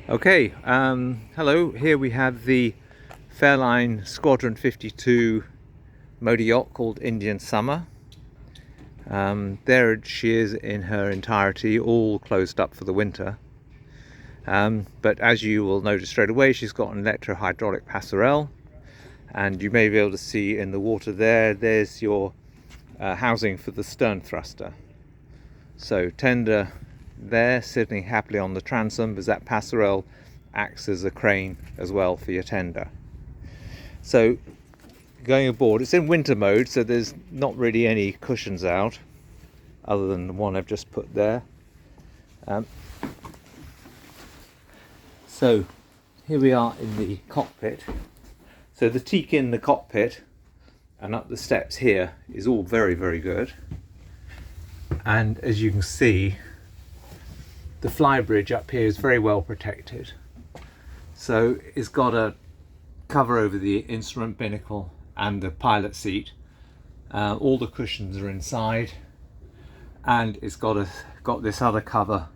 Okay, hello. Here we have the Fairline Squadron 52 motor yacht called Indian Summer. There she is in her entirety, all closed up for the winter. But as you will notice straight away, she's got an electro-hydraulic passerelle, and you may be able to see in the water there's your housing for the stern thruster. So tender there, sitting happily on the transom, as that passerelle acts as a crane as well for your tender. So going aboard, it's in winter mode, so there's not really any cushions out other than the one I've just put there. So here we are in the cockpit. So the teak in the cockpit and up the steps here is all very, very good. And as you can see, the flybridge up here is very well protected. So it's got a cover over the instrument binnacle and the pilot seat. All the cushions are inside, and it's got this other cover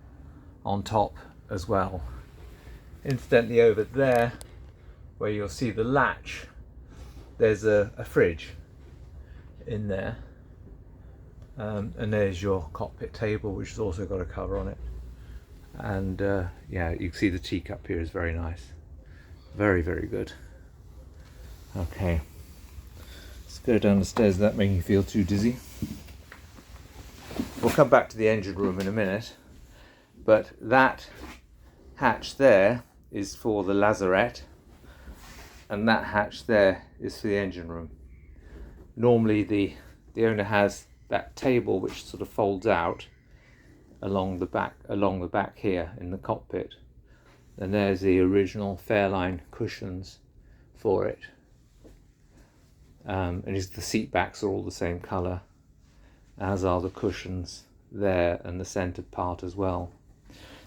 on top as well. Incidentally, over there where you'll see the latch, there's a fridge in there, and there's your cockpit table, which has also got a cover on it. And yeah, you can see the teak up here is very nice, very, very good. Okay, let's go down the stairs without making you feel too dizzy. We'll come back to the engine room in a minute, but that hatch there is for the lazarette, and that hatch there is for the engine room. Normally the owner has that table which sort of folds out along the back here in the cockpit, and there's the original Fairline cushions for it, and the seat backs are all the same colour, as are the cushions there and the centered part as well.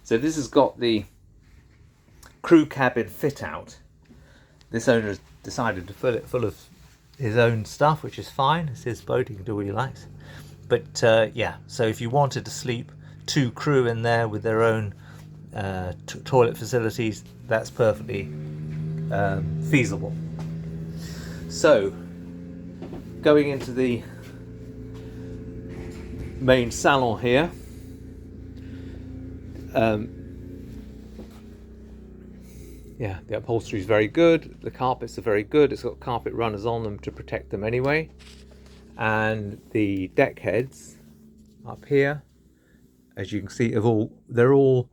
So this has got the crew cabin fit out. This owner has decided to fill it full of his own stuff, which is fine. It's his boat, he can do what he likes. But yeah, so if you wanted to sleep two crew in there with their own toilet facilities, that's perfectly feasible. So going into the main salon here, yeah, the upholstery is very good, the carpets are very good, it's got carpet runners on them to protect them anyway, and the deck heads up here, as you can see, they're all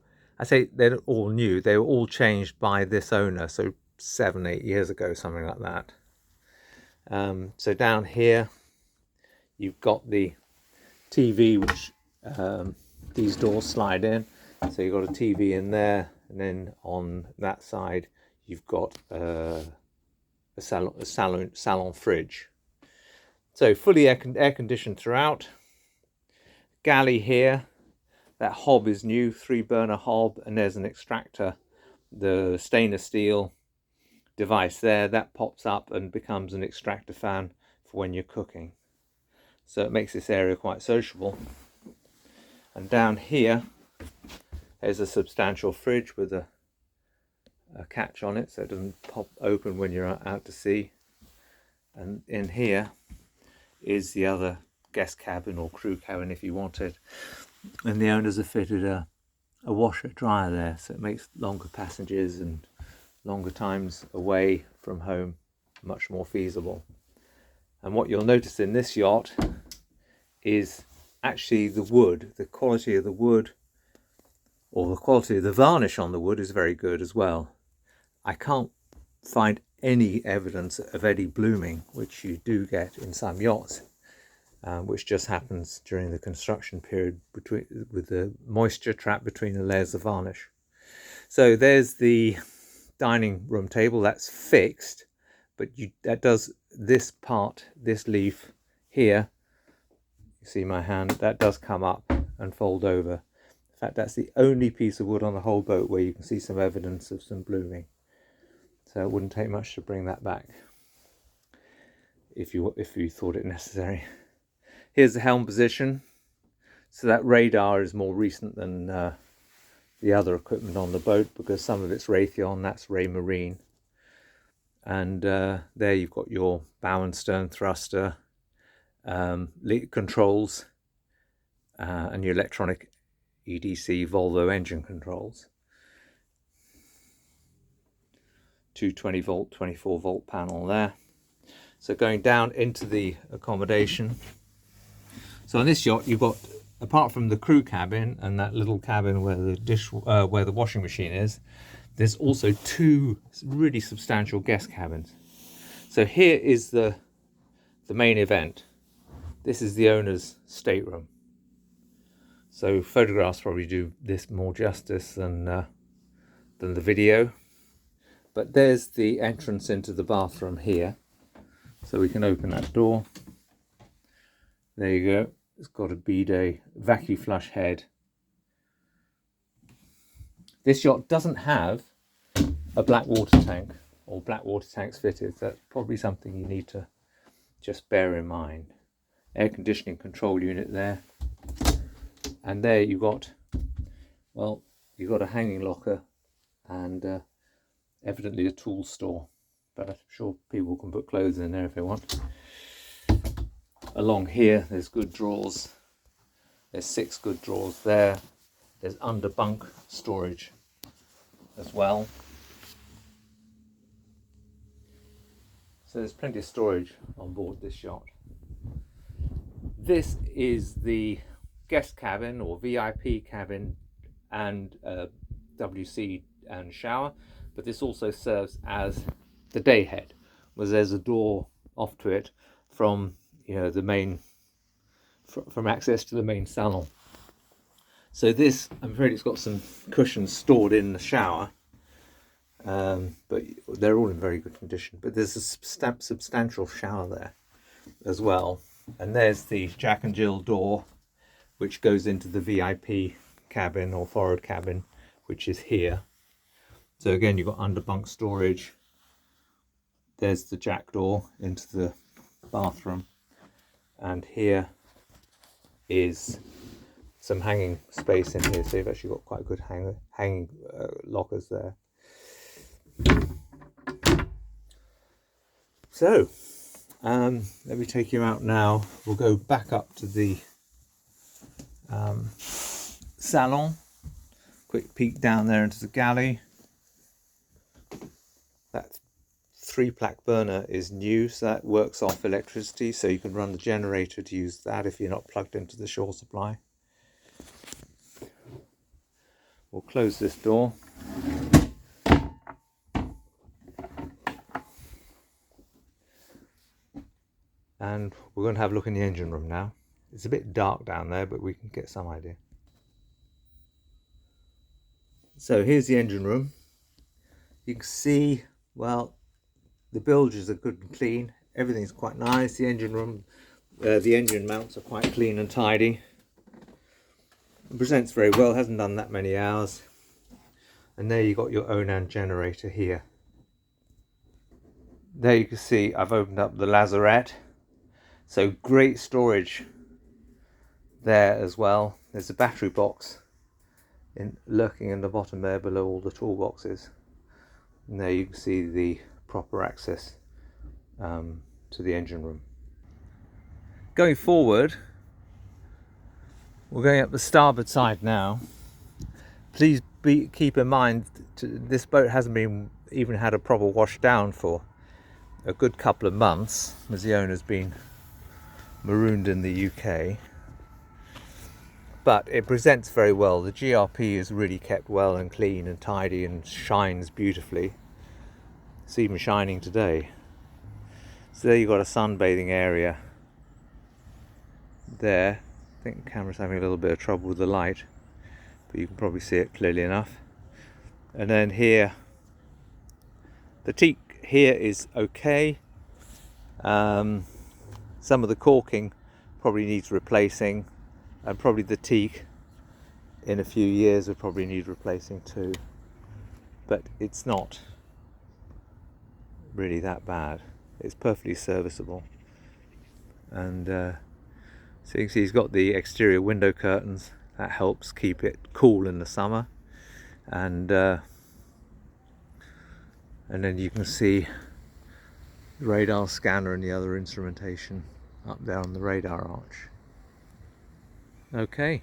new. They were all changed by this owner, so 7-8 years ago, something like that. So down here you've got the TV, which these doors slide in, so you've got a TV in there, and then on that side you've got a salon fridge. So fully air conditioned throughout. Galley here, that hob is new, 3-burner hob, and there's an extractor, the stainless steel device there, that pops up and becomes an extractor fan for when you're cooking. So it makes this area quite sociable. And down here there's a substantial fridge with a catch on it, so it doesn't pop open when you're out to sea. And in here is the other guest cabin or crew cabin if you wanted, and the owners have fitted a washer dryer there, so it makes longer passages and longer times away from home much more feasible. And what you'll notice in this yacht is actually the wood, the quality of the wood, or the quality of the varnish on the wood, is very good as well. I can't find any evidence of any blooming, which you do get in some yachts, which just happens during the construction period with the moisture trapped between the layers of varnish. So there's the dining room table, that's fixed, but that does this part, this leaf here, you see my hand, that does come up and fold over. In fact, that's the only piece of wood on the whole boat where you can see some evidence of some blooming. So it wouldn't take much to bring that back if you thought it necessary. Here's the helm position. So that radar is more recent than the other equipment on the boat, because some of it's Raytheon, that's Ray Marine. And there you've got your bow and stern thruster, controls, and your electronic EDC Volvo engine controls. 220 volt, 24 volt panel there. So going down into the accommodation. So on this yacht, you've got, apart from the crew cabin and that little cabin where the where the washing machine is, there's also two really substantial guest cabins. So here is the main event. This is the owner's stateroom. So photographs probably do this more justice than the video. But there's the entrance into the bathroom here. So we can open that door. There you go. It's got a bidet, vacuum flush head. This yacht doesn't have a black water tank or black water tanks fitted. That's probably something you need to just bear in mind. Air conditioning control unit there. And there you've got, well, you've got a hanging locker and evidently a tool store. But I'm sure people can put clothes in there if they want. Along here, there's good drawers. There's 6 good drawers there. There's under bunk storage as well. So there's plenty of storage on board this yacht. This is the guest cabin or VIP cabin and WC and shower, but this also serves as the day head, where there's a door off to it from the main, from access to the main salon. So this, I'm afraid it's got some cushions stored in the shower, but they're all in very good condition. But there's a substantial shower there as well. And there's the Jack and Jill door, which goes into the VIP cabin or forward cabin, which is here. So again, you've got under bunk storage. There's the jack door into the bathroom. And here is some hanging space in here. So you've actually got quite good hanging lockers there. So, let me take you out now. We'll go back up to the Salon. Quick peek down there into the galley. That 3-plaque burner is new, so that works off electricity, so you can run the generator to use that if you're not plugged into the shore supply. We'll close this door. And we're going to have a look in the engine room now. It's a bit dark down there, but we can get some idea. So here's the engine room. You can see, well, the bilges are good and clean. Everything's quite nice. The engine room, the engine mounts are quite clean and tidy. It presents very well, hasn't done that many hours. And there you got your Onan generator here. There you can see I've opened up the lazarette. So great storage there as well. There's a battery box lurking in the bottom there below all the toolboxes. And there you can see the proper access to the engine room. Going forward, we're going up the starboard side now. Please keep in mind this boat hasn't even had a proper wash down for a good couple of months, as the owner's been marooned in the UK. But it presents very well. The GRP is really kept well and clean and tidy and shines beautifully. It's even shining today. So there you've got a sunbathing area there. I think the camera's having a little bit of trouble with the light, but you can probably see it clearly enough. And then here, the teak here is okay. Some of the caulking probably needs replacing, and probably the teak in a few years would probably need replacing too. But it's not really that bad. It's perfectly serviceable. And so you can see he's got the exterior window curtains. That helps keep it cool in the summer. and then you can see the radar scanner and the other instrumentation up there on the radar arch. Okay.